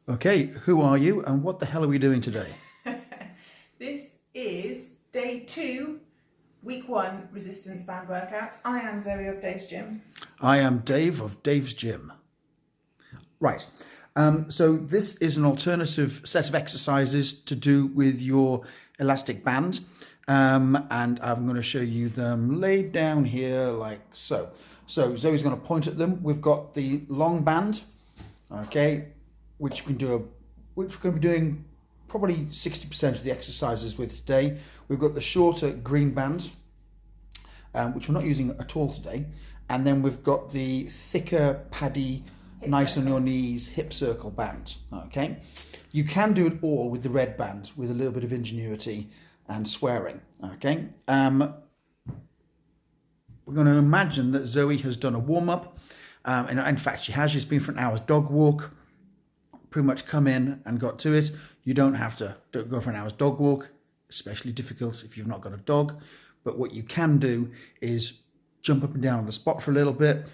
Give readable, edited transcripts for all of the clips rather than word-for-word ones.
Okay, who are you and what the hell are we doing today? This is day 2, week 1 resistance band workouts. I am Zoe of Dave's Gym. I am Dave of Dave's Gym. Right, so this is an alternative set of exercises to do with your elastic band. And I'm going to show you them laid down here like so. So Zoe's going to point at them. We've got the long band, okay, which we're going to be doing probably 60% of the exercises with today. We've got the shorter green band, which we're not using at all today. And then we've got the thicker, paddy, nice on your knees, hip circle band, okay? You can do it all with the red band with a little bit of ingenuity and swearing, okay? We're going to imagine that Zoe has done a warm-up. And in fact, she has. She's been for an hour's dog walk, pretty much come in and got to it. You don't have to go for an hour's dog walk, especially difficult if you've not got a dog. But what you can do is jump up and down on the spot for a little bit,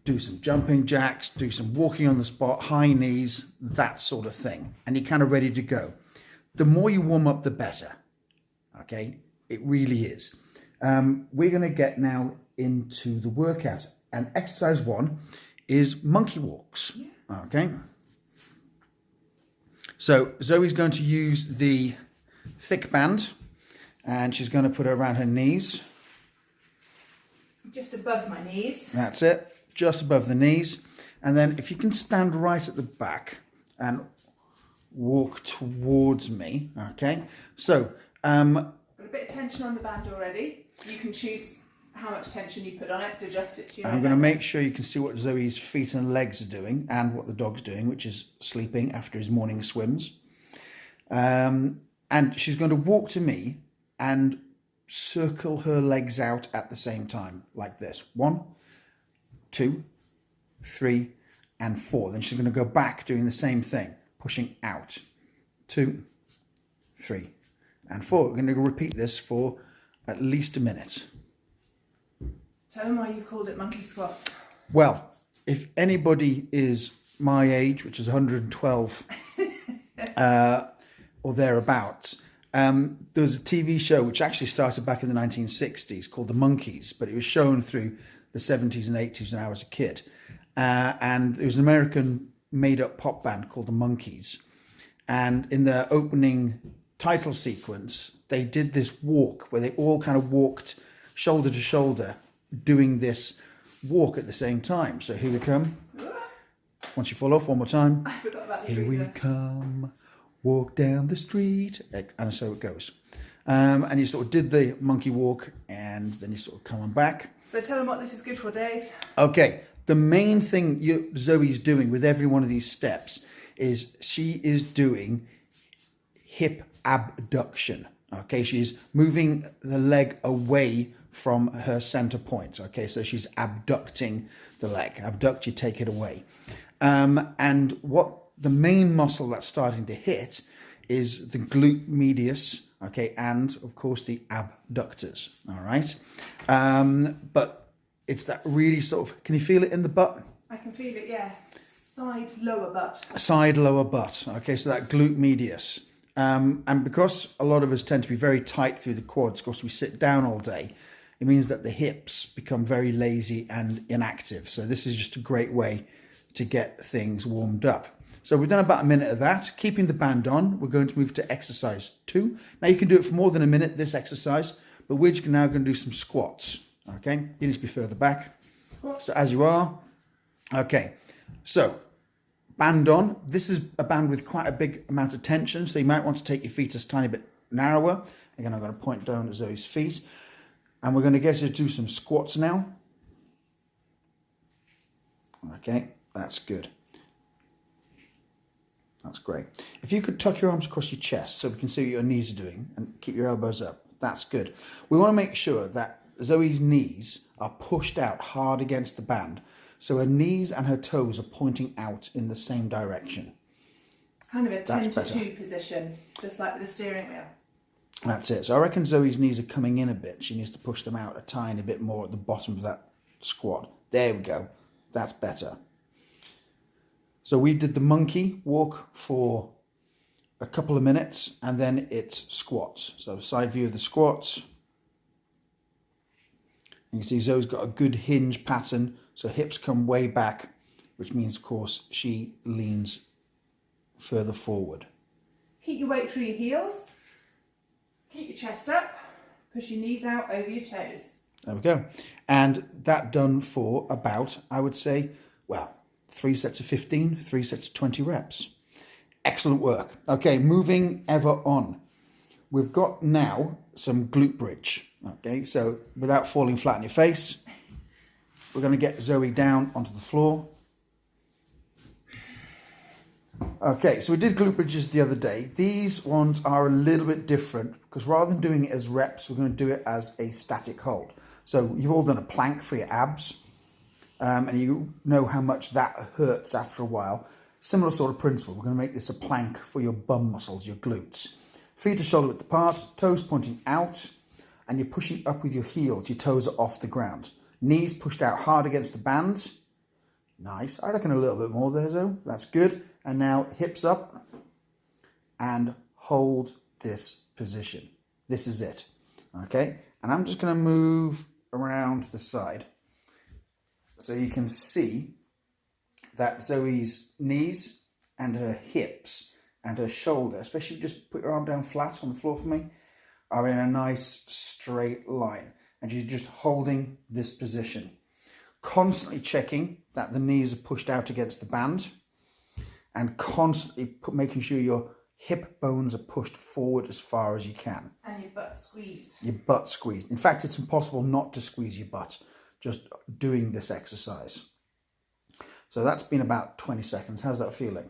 do some jumping jacks, do some walking on the spot, high knees, that sort of thing. And you're kind of ready to go. The more you warm up, the better. Okay, it really is. We're going to get now into the workout. And exercise 1 is monkey walks. Okay. So Zoe's going to use the thick band and she's going to put it around her knees. Just above my knees. That's it, just above the knees. And then if you can stand right at the back and walk towards me, okay? So, got a bit of tension on the band already. You can choose how much tension you put on it to adjust it to your I'm going to make sure you can see what Zoe's feet and legs are doing and what the dog's doing, which is sleeping after his morning swims. And she's going to walk to me and circle her legs out at the same time, like this. 1, 2, 3, and 4. Then she's going to go back doing the same thing, pushing out. 2, 3, and 4. We're going to repeat this for at least a minute. Tell them why you called it monkey squats. Well, if anybody is my age, which is 112 or thereabouts, there was a TV show which actually started back in the 1960s called The Monkees, but it was shown through the 70s and 80s when I was a kid. And it was an American made-up pop band called The Monkees. And in their opening title sequence, they did this walk where they all kind of walked shoulder to shoulder, doing this walk at the same time. So here we come. Once you fall off, one more time. I forgot about the Here we come, walk down the street, and so it goes. And you sort of did the monkey walk, and then you sort of come on back. So tell them what this is good for, Dave. Okay, the main thing Zoe's doing with every one of these steps is she is doing hip abduction. Okay, she's moving the leg away from her center point. Okay, so she's abducting the leg. Abduct, you take it away. And what the main muscle that's starting to hit is the glute medius, okay, and of course the abductors, all right? But it's that really sort of, can you feel it in the butt? I can feel it, yeah. Side lower butt. Side lower butt, okay, so that glute medius. And because a lot of us tend to be very tight through the quads, because we sit down all day, it means that the hips become very lazy and inactive. So this is just a great way to get things warmed up. So we've done about a minute of that. Keeping the band on, we're going to move to exercise 2. Now you can do it for more than a minute, this exercise, but we're just now going to do some squats. Okay, you need to be further back. So as you are. Okay, so band on. This is a band with quite a big amount of tension, so you might want to take your feet a tiny bit narrower. Again, I'm going to point down at Zoe's feet. And we're going to get her to do some squats now. Okay, that's good. That's great. If you could tuck your arms across your chest so we can see what your knees are doing and keep your elbows up, that's good. We want to make sure that Zoe's knees are pushed out hard against the band, so her knees and her toes are pointing out in the same direction. It's kind of a 10 to 2 position, just like with the steering wheel. That's it. So I reckon Zoe's knees are coming in a bit. She needs to push them out a tiny bit more at the bottom of that squat. There we go. That's better. So we did the monkey walk for a couple of minutes, and then it's squats. So side view of the squats. And you can see Zoe's got a good hinge pattern, so hips come way back, which means, of course, she leans further forward. Keep your weight through your heels. Keep your chest up. Push your knees out over your toes. There we go. And that done for about, I would say, well, 3 sets of 15, 3 sets of 20 reps. Excellent work. Okay, moving ever on. We've got now some glute bridge. Okay, so without falling flat on your face, we're going to get Zoe down onto the floor. Okay, so we did glute bridges the other day. These ones are a little bit different because rather than doing it as reps, we're going to do it as a static hold. So you've all done a plank for your abs, and you know how much that hurts after a while. Similar sort of principle. We're going to make this a plank for your bum muscles, your glutes. Feet are shoulder width apart, toes pointing out, and you're pushing up with your heels. Your toes are off the ground. Knees pushed out hard against the band. Nice. I reckon a little bit more there, Zoe. That's good. And now hips up and hold this position. This is it. Okay. And I'm just going to move around the side so you can see that Zoe's knees and her hips and her shoulder, especially if you just put your arm down flat on the floor for me, are in a nice straight line. And you're just holding this position. Constantly checking that the knees are pushed out against the band and constantly making sure your hip bones are pushed forward as far as you can. And your butt squeezed. Your butt squeezed. In fact, it's impossible not to squeeze your butt just doing this exercise. So that's been about 20 seconds. How's that feeling?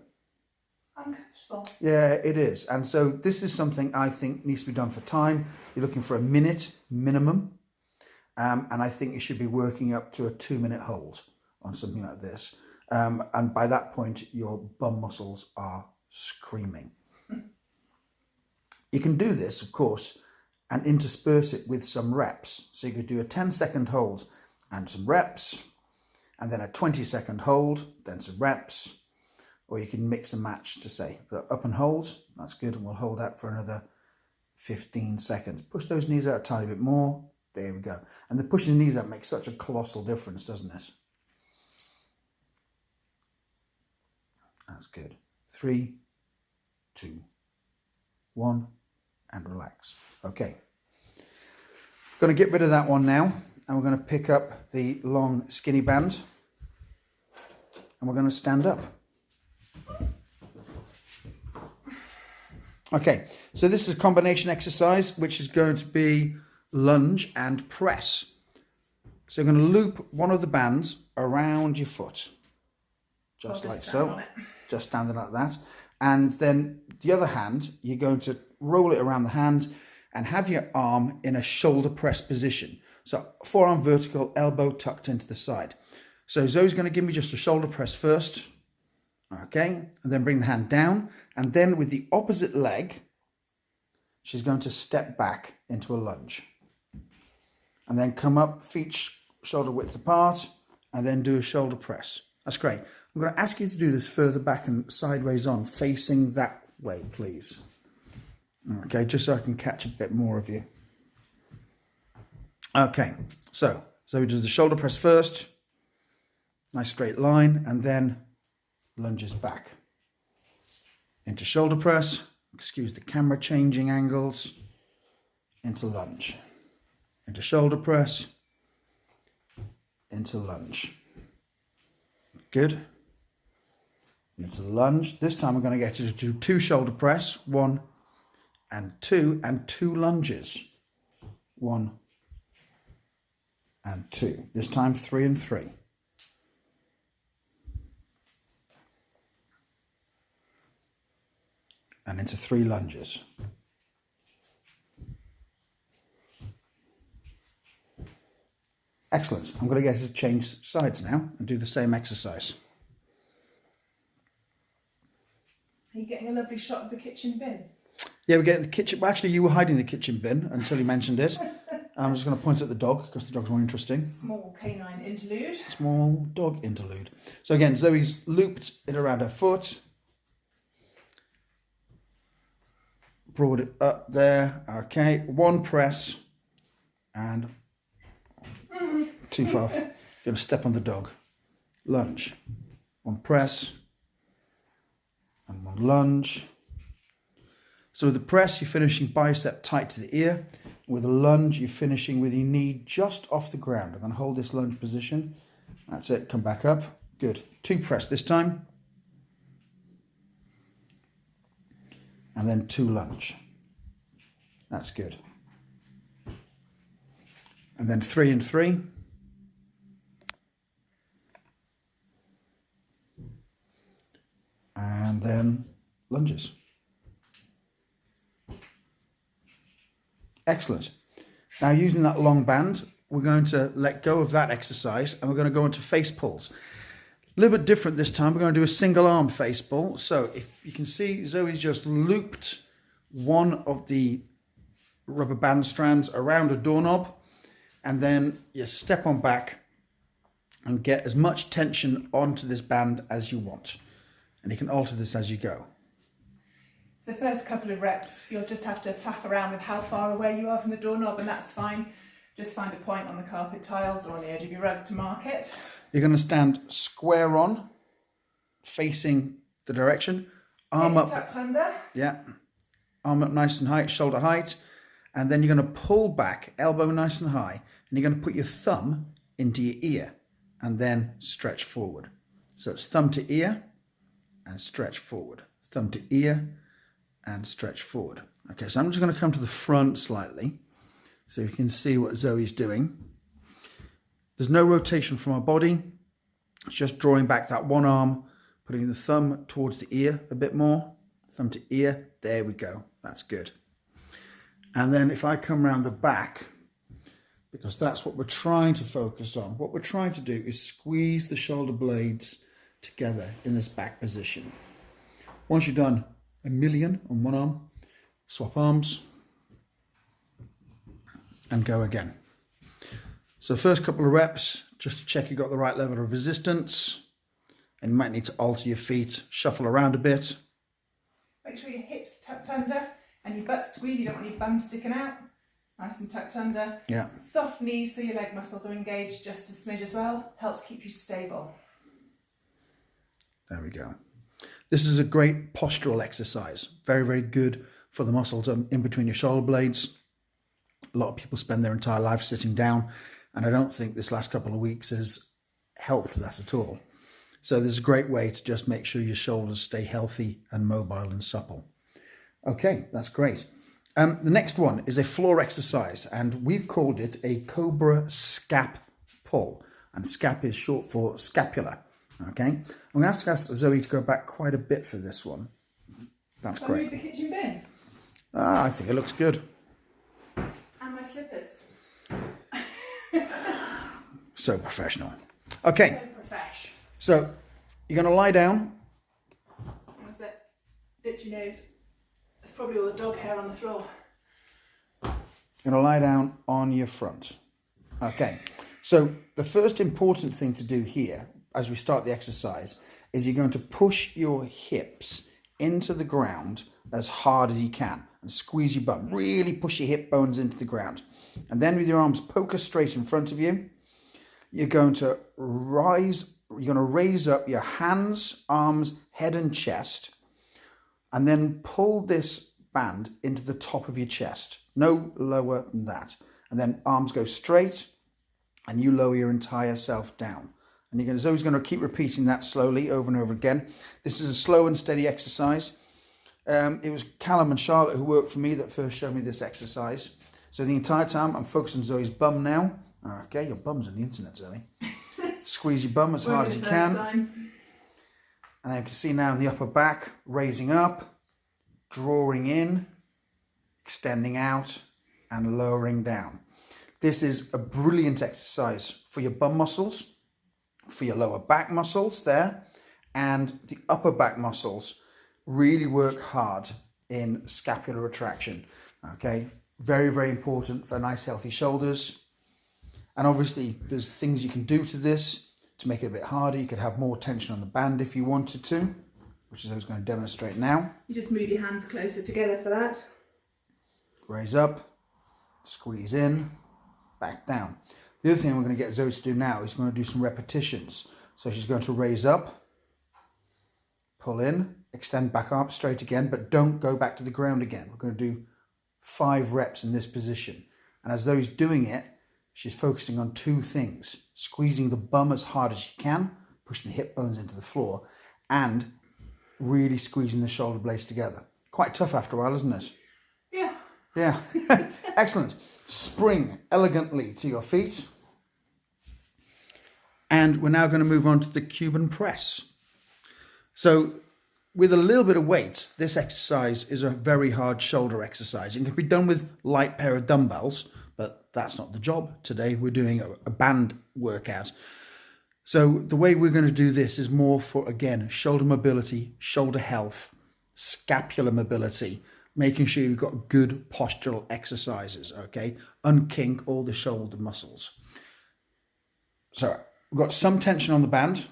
Uncomfortable. Yeah, it is. And so this is something I think needs to be done for time. You're looking for a minute minimum. And I think you should be working up to a 2-minute hold on something like this. And by that point, your bum muscles are screaming. You can do this, of course, and intersperse it with some reps. So you could do a 10-second hold and some reps, and then a 20-second hold, then some reps. Or you can mix and match to say, up and hold, that's good, and we'll hold that for another 15 seconds. Push those knees out a tiny bit more. There we go. And the pushing the knees out makes such a colossal difference, doesn't it? That's good. 3, 2, 1, and relax. Okay. Going to get rid of that one now, and we're going to pick up the long skinny band, and we're going to stand up. Okay, so this is a combination exercise, which is going to be lunge and press. So you're going to loop one of the bands around your foot, just like so, just standing like that. And then the other hand, you're going to roll it around the hand and have your arm in a shoulder press position. So forearm vertical, elbow tucked into the side. So Zoe's going to give me just a shoulder press first. Okay, and then bring the hand down. And then with the opposite leg, she's going to step back into a lunge. And then come up, feet shoulder width apart, and then do a shoulder press. That's great. I'm going to ask you to do this further back and sideways on, facing that way, please. Okay, just so I can catch a bit more of you. Okay, so we do the shoulder press first, nice straight line, and then lunges back. Into shoulder press, excuse the camera changing angles, into lunge. Into shoulder press, into lunge. Good. Into lunge. This time we're going to get you to do 2 shoulder press, 1 and 2 lunges. 1 and 2. This time 3 and 3. And into 3 lunges. Excellent. I'm going to get you to change sides now and do the same exercise. Are you getting a lovely shot of the kitchen bin? Yeah, we're getting the kitchen. Well, actually, you were hiding the kitchen bin until you mentioned it. I'm just going to point at the dog because the dog's more interesting. Small canine interlude. Small dog interlude. So again, Zoe's looped it around her foot. Brought it up there. Okay, one press and too far. You're going to step on the dog. Lunge. One press and one lunge. So with the press, you're finishing bicep tight to the ear. With a lunge, you're finishing with your knee just off the ground. I'm going to hold this lunge position. That's it. Come back up. Good. 2 press this time. And then 2 lunge. That's good. And then 3 and 3. And then lunges. Excellent. Now using that long band, we're going to let go of that exercise and we're going to go into face pulls. A little bit different this time. We're going to do a single arm face pull. So if you can see, Zoe's just looped one of the rubber band strands around a doorknob, and then you step on back and get as much tension onto this band as you want. And you can alter this as you go. The first couple of reps, you'll just have to faff around with how far away you are from the doorknob, and that's fine. Just find a point on the carpet tiles or on the edge of your rug to mark it. You're going to stand square on, facing the direction. Arm Hips up. tucked under. Yeah. Arm up nice and high, shoulder height. And then you're going to pull back, elbow nice and high. And you're going to put your thumb into your ear and then stretch forward. So it's thumb to ear and stretch forward. Thumb to ear and stretch forward. Okay, so I'm just going to come to the front slightly so you can see what Zoe's doing. There's no rotation from our body. It's just drawing back that one arm, putting the thumb towards the ear a bit more. Thumb to ear. There we go. That's good. And then if I come around the back, because that's what we're trying to focus on, what we're trying to do is squeeze the shoulder blades together in this back position. Once you've done a million on one arm, swap arms and go again. So first couple of reps, just to check you've got the right level of resistance, and you might need to alter your feet, shuffle around a bit. Make sure your hips tucked under and your butt squeezed. You don't want your bum sticking out. Nice and tucked under. Yeah. Soft knees so your leg muscles are engaged just a smidge as well. Helps keep you stable. There we go. This is a great postural exercise. Very, very good for the muscles in between your shoulder blades. A lot of people spend their entire life sitting down, and I don't think this last couple of weeks has helped that at all. So this is a great way to just make sure your shoulders stay healthy and mobile and supple. Okay, that's great. The next one is a floor exercise, and we've called it a Cobra scap pull. And scap is short for scapula. Okay, I'm going to have to ask Zoe to go back quite a bit for this one. That's great. Move the kitchen bin. I think it looks good. And my slippers. So professional. Okay, So profesh. so you're going to lie down. What's that? Itch your nose. It's probably all the dog hair on the floor. You're going to lie down on your front. Okay, so the first important thing to do here as we start the exercise is you're going to push your hips into the ground as hard as you can and squeeze your bum. Really push your hip bones into the ground. And then with your arms poker straight in front of you, you're going to raise up your hands, arms, head and chest, and then pull this band into the top of your chest. No lower than that. And then arms go straight and you lower your entire self down. And you're always going to keep repeating that slowly over and over again. This is a slow and steady exercise. It was Callum and Charlotte who worked for me that first showed me this exercise. So the entire time I'm focused on Zoe's bum now. Okay, your bum's on the internet, Zoe. Squeeze your bum as hard as you can. And then you can see now in the upper back, raising up, drawing in, extending out, and lowering down. This is a brilliant exercise for your bum muscles, for your lower back muscles there, and the upper back muscles really work hard in scapular retraction. Okay, very, very important for nice healthy shoulders. And obviously there's things you can do to this to make it a bit harder. You could have more tension on the band if you wanted to, which is what I was going to demonstrate now. You just move your hands closer together for that. Raise up, squeeze in, back down. The other thing we're going to get Zoe to do now is we're going to do some repetitions. So she's going to raise up, pull in, extend back up straight again, but don't go back to the ground again. We're going to do 5 reps in this position. And as Zoe's doing it, she's focusing on 2 things: squeezing the bum as hard as she can, pushing the hip bones into the floor, and really squeezing the shoulder blades together. Quite tough after a while, isn't it? Yeah. Yeah. Excellent. Spring elegantly to your feet. And we're now going to move on to the Cuban press. So with a little bit of weight, this exercise is a very hard shoulder exercise. It can be done with light pair of dumbbells, but that's not the job. Today we're doing a band workout. So the way we're going to do this is more for, again, shoulder mobility, shoulder health, scapular mobility, making sure you've got good postural exercises, okay? Unkink all the shoulder muscles. So we've got some tension on the band,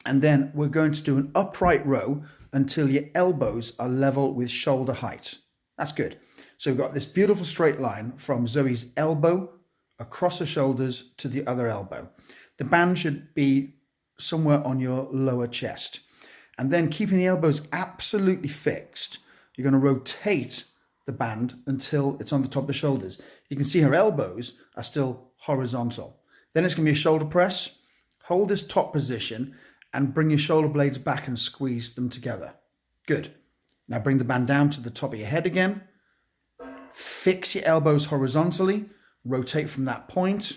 and then we're going to do an upright row until your elbows are level with shoulder height. That's good. So we've got this beautiful straight line from Zoe's elbow across the shoulders to the other elbow. The band should be somewhere on your lower chest. And then keeping the elbows absolutely fixed, you're going to rotate the band until it's on the top of the shoulders. You can see her elbows are still horizontal. Then it's going to be a shoulder press. Hold this top position and bring your shoulder blades back and squeeze them together. Good. Now bring the band down to the top of your head again. Fix your elbows horizontally. Rotate from that point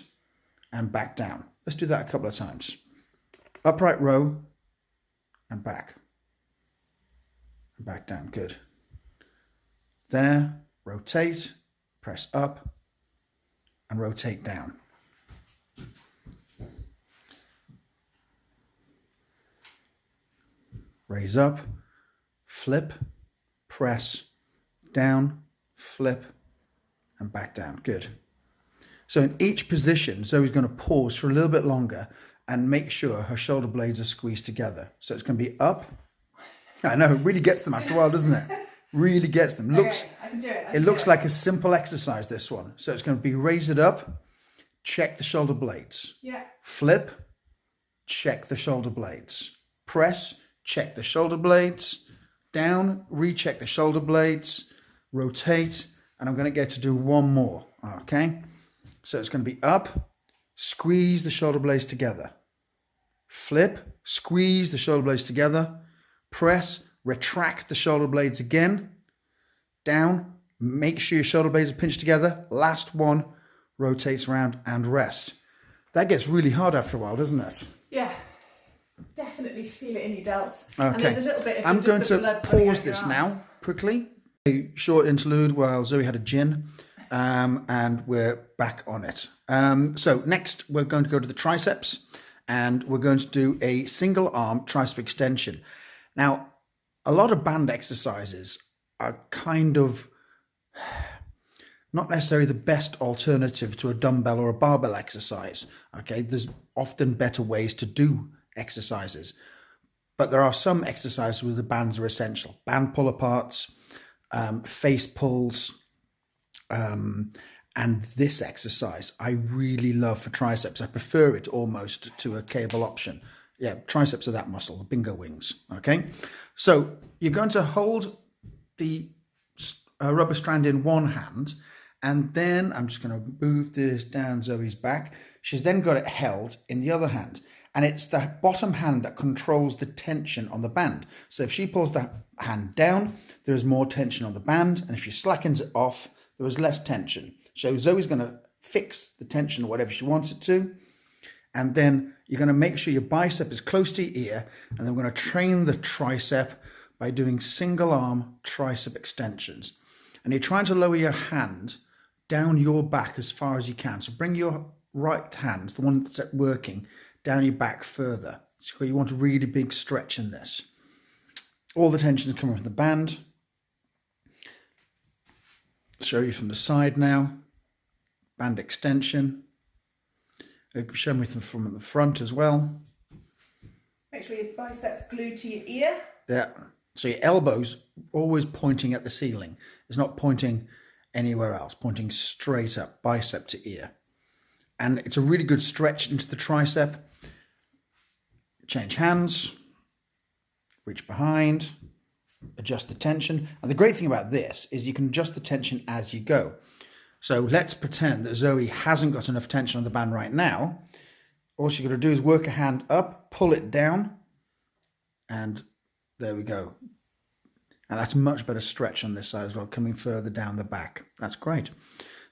and back down. Let's do that a couple of times. Upright row and back. And back down. Good. There, rotate, press up, and rotate down. Raise up, flip, press, down, flip, and back down. Good. So in each position, Zoe's going to pause for a little bit longer and make sure her shoulder blades are squeezed together. So it's going to be up. I know, it really gets them after a while, doesn't it? Really gets them. Looks, okay, I can do it. It looks like a simple exercise, this one. So it's going to be raise it up, check the shoulder blades. Yeah. Flip, check the shoulder blades. Press, check the shoulder blades. Down, recheck the shoulder blades. Rotate, and I'm going to get to do one more. Okay? So it's going to be up, squeeze the shoulder blades together. Flip, squeeze the shoulder blades together. Press, retract the shoulder blades again. Down, make sure your shoulder blades are pinched together. Last one, rotates around and rest. That gets really hard after a while, doesn't it? Yeah, definitely feel it in your delts. Okay, and there's a little bit of I'm just going the to blood coming pause out your this arms. now quickly. A short interlude while Zoe had a gin, and we're back on it. So next we're going to go to the triceps, and we're going to do a single arm tricep extension. Now, a lot of band exercises are kind of not necessarily the best alternative to a dumbbell or a barbell exercise. Okay, there's often better ways to do exercises, but there are some exercises where the bands are essential. Band pull aparts, face pulls, and this exercise I really love for triceps. I prefer it almost to a cable option. Yeah, triceps are that muscle, the bingo wings. Okay, so you're going to hold the rubber strand in one hand, and then I'm just going to move this down Zoe's back. She's then got it held in the other hand, and it's the bottom hand that controls the tension on the band. So if she pulls that hand down, there is more tension on the band, and if she slackens it off, there is less tension. So Zoe's going to fix the tension or whatever she wants it to, and then you're going to make sure your bicep is close to your ear, and then we're going to train the tricep by doing single arm tricep extensions. And you're trying to lower your hand down your back as far as you can. So bring your right hand, the one that's working, down your back further. So you want a really big stretch in this. All the tension is coming from the band. Show you from the side now. Band extension. Show me from the front as well. Make sure your biceps glue to your ear. Yeah. So your elbow's always pointing at the ceiling. It's not pointing anywhere else, pointing straight up, bicep to ear. And it's a really good stretch into the tricep. Change hands. Reach behind. Adjust the tension. And the great thing about this is you can adjust the tension as you go. So let's pretend that Zoe hasn't got enough tension on the band right now. All she's got to do is work a hand up, pull it down, and there we go. And that's much better stretch on this side as well, coming further down the back. That's great.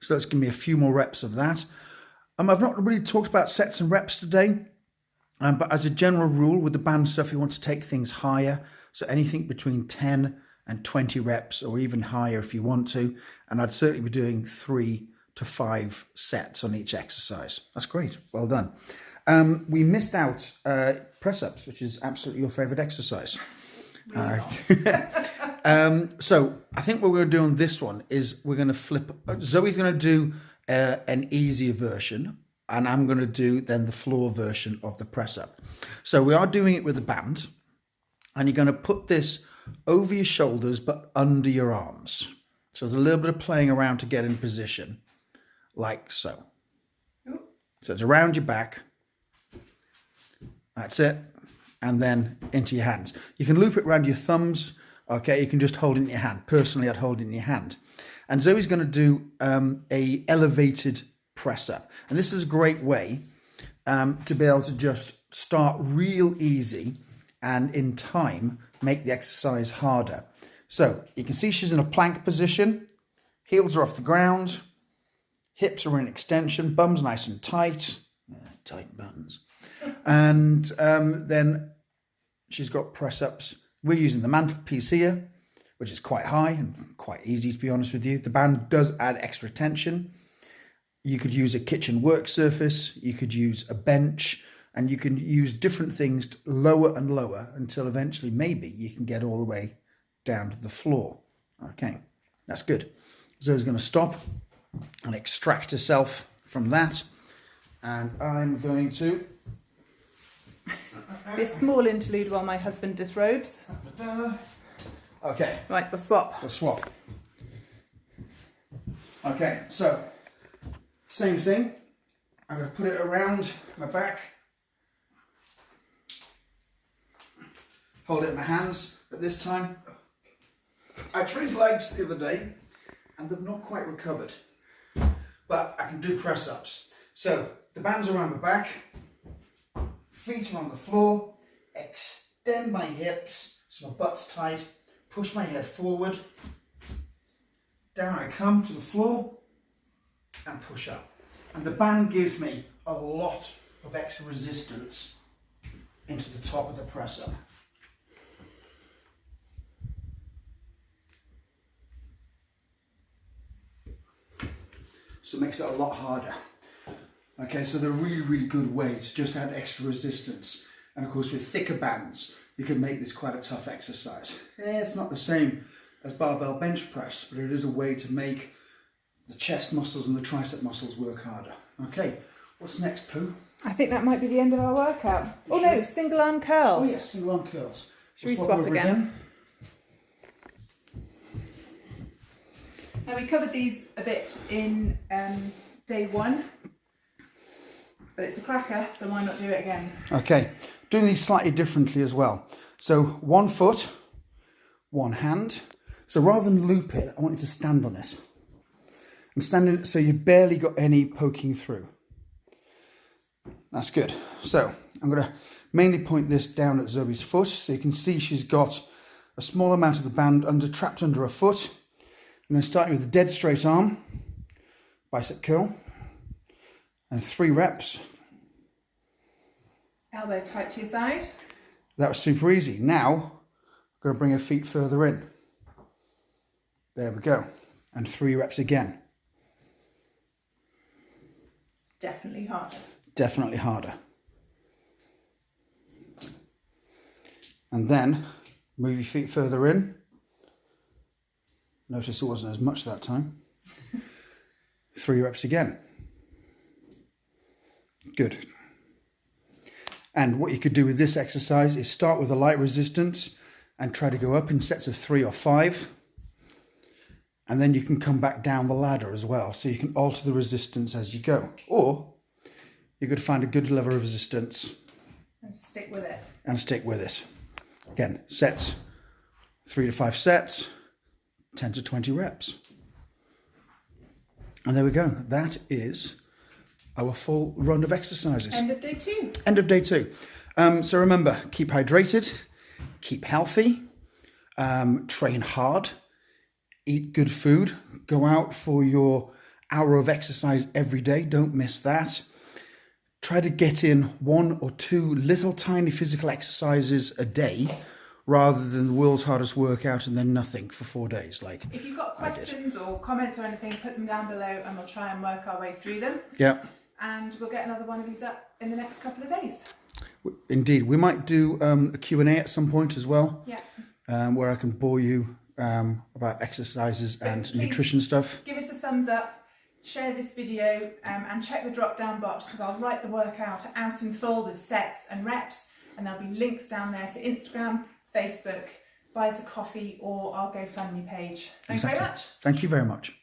So let's give me a few more reps of that. I've not really talked about sets and reps today, but as a general rule with the band stuff, you want to take things higher. So anything between 10 and 20 reps or even higher if you want to. And I'd certainly be doing 3 to 5 sets on each exercise. That's great. Well done. We missed out press-ups, which is absolutely your favourite exercise. So I think what we're going to do on this one is we're going to flip. Zoe's going to do an easier version, and I'm going to do then the floor version of the press-up. So we are doing it with a band, and you're going to put this over your shoulders but under your arms. So there's a little bit of playing around to get in position, like so. So it's around your back. That's it. And then into your hands. You can loop it around your thumbs. Okay, you can just hold it in your hand. Personally, I'd hold it in your hand. And Zoe's going to do a elevated press up. And this is a great way to be able to just start real easy and in time make the exercise harder. So you can see she's in a plank position. Heels are off the ground. Hips are in extension. Bum's nice and tight. Tight buns. And then she's got press ups. We're using the mantelpiece here, which is quite high and quite easy, to be honest with you. The band does add extra tension. You could use a kitchen work surface. You could use a bench. And you can use different things lower and lower until eventually maybe you can get all the way down to the floor. Okay, that's good. Zoe's going to stop and extract herself from that. And I'm going to... A small interlude while my husband disrobes. Okay. Right, we'll swap. We'll swap. Okay, so same thing. I'm going to put it around my back. Hold it in my hands, but this time I trained legs the other day and they've not quite recovered, but I can do press ups. So the band's around my back, feet are on the floor, extend my hips so my butt's tight, push my head forward, down I come to the floor and push up. And the band gives me a lot of extra resistance into the top of the press up. So it makes it a lot harder. Okay, so they're a really, really good way to just add extra resistance. And of course, with thicker bands, you can make this quite a tough exercise. It's not the same as barbell bench press, but it is a way to make the chest muscles and the tricep muscles work harder. Okay, what's next, Pooh? I think that might be the end of our workout. Oh no, single arm curls. Oh yes, single arm curls. Should we swap again? Now we covered these a bit in day 1, but it's a cracker, so why not do it again? Okay, doing these slightly differently as well. So 1 foot, 1 hand. So rather than loop it, I want you to stand on it. And stand in it so you've barely got any poking through. That's good. So I'm going to mainly point this down at Zoe's foot, so you can see she's got a small amount of the band trapped under her foot. And then starting with the dead straight arm, bicep curl, and 3 reps. Elbow tight to your side. That was super easy. Now, I'm going to bring her feet further in. There we go. And 3 reps again. Definitely harder. Definitely harder. And then, move your feet further in. Notice it wasn't as much that time. 3 reps again. Good. And what you could do with this exercise is start with a light resistance and try to go up in sets of 3 or 5. And then you can come back down the ladder as well. So you can alter the resistance as you go. Or you could find a good level of resistance. And stick with it. And stick with it. Again, sets, 3 to 5 sets, 10 to 20 reps. And there we go. That is our full run of exercises. End of day 2. End of day 2. So remember, keep hydrated, keep healthy, train hard, eat good food, go out for your hour of exercise every day. Don't miss that. Try to get in 1 or 2 little tiny physical exercises a day rather than the world's hardest workout and then nothing for 4 days. Like, if you've got questions or comments or anything, put them down below and we'll try and work our way through them. Yeah. And we'll get another one of these up in the next couple of days. Indeed. We might do a Q&A at some point as well. Yeah. Where I can bore you about exercises and nutrition stuff. Give us a thumbs up. Share this video and check the drop down box because I'll write the workout out in full with sets and reps, and there'll be links down there to Instagram, Facebook, buy us a coffee or our GoFundMe page. Thanks very much. Thank you very much.